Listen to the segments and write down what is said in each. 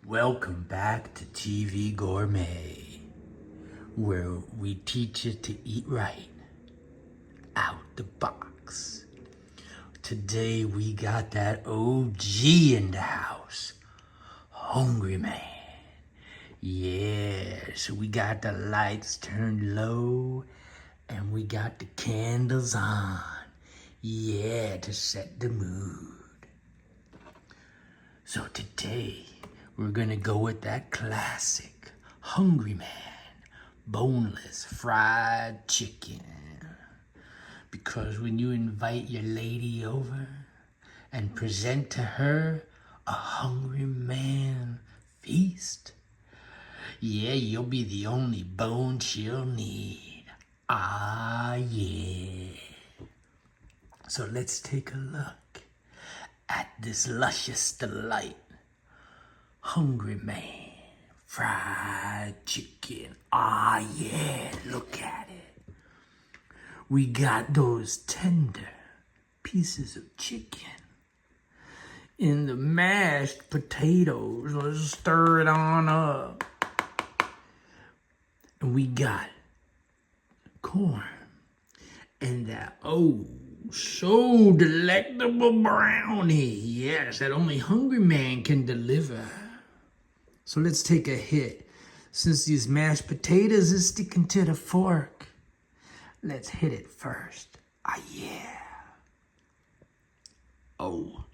Welcome back to TV Gourmet, where we teach you to eat right, out the box. Today we got that OG in the house, Hungry Man. Yeah, so we got the lights turned low and we got the candles on. Yeah, to set the mood. So today, we're gonna go with that classic Hungry Man boneless fried chicken. Because when you invite your lady over and present to her a Hungry Man feast, yeah, you'll be the only bone she'll need. Ah, yeah. So let's take a look at this luscious delight. Hungry Man fried chicken. Ah, yeah, look at it. We got those tender pieces of chicken in the mashed potatoes. Let's stir it on up. And we got corn and that, so delectable brownie. Yes, that only Hungry Man can deliver. So let's take a hit. Since these mashed potatoes is sticking to the fork, let's hit it first. Ah, yeah. Oh,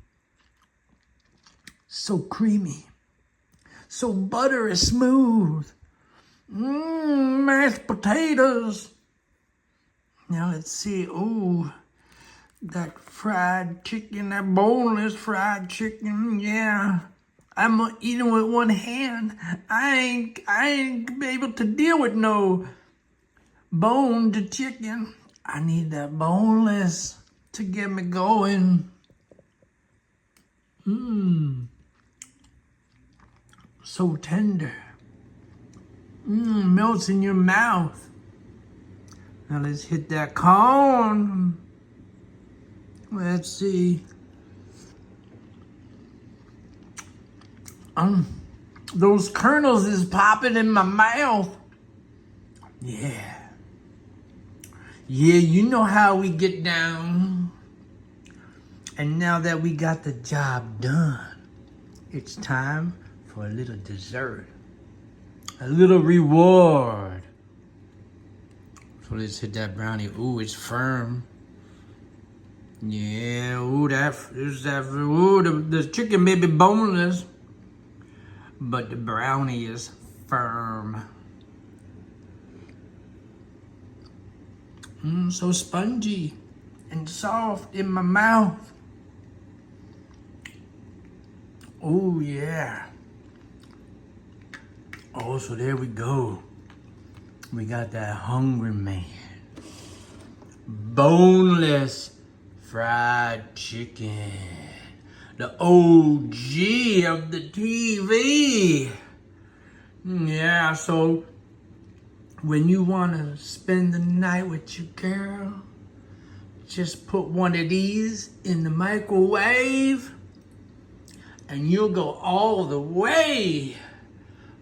so creamy, so buttery smooth. Mashed potatoes. Now let's see. Oh, that fried chicken, that boneless fried chicken. Yeah, I'm eating with one hand. I ain't be able to deal with no boned chicken. I need that boneless to get me going. So tender. Melts in your mouth. Now let's hit that corn. Let's see. Those kernels is popping in my mouth. Yeah. Yeah, you know how we get down. And now that we got the job done, it's time for a little dessert. A little reward. So let's hit that brownie. Ooh, it's firm. Yeah, the chicken may be boneless, but the brownie is firm. So spongy and soft in my mouth. Oh, yeah. Oh, so there we go. We got that Hungry Man boneless fried chicken. The OG of the TV. Yeah, so when you want to spend the night with your girl, just put one of these in the microwave and you'll go all the way.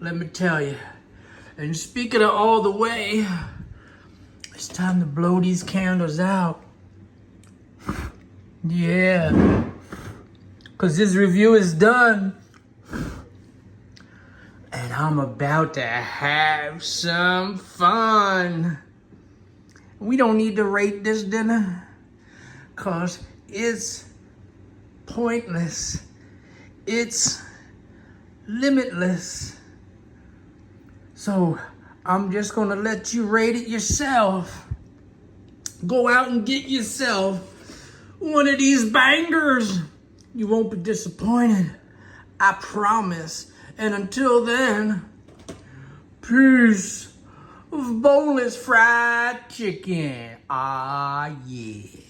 Let me tell you. And speaking of all the way, it's time to blow these candles out. Yeah. Because this review is done. And I'm about to have some fun. We don't need to rate this dinner, because it's pointless. It's limitless. So I'm just gonna let you rate it yourself. Go out and get yourself one of these bangers. You won't be disappointed. I promise. And until then, peace of boneless fried chicken. Ah, yeah.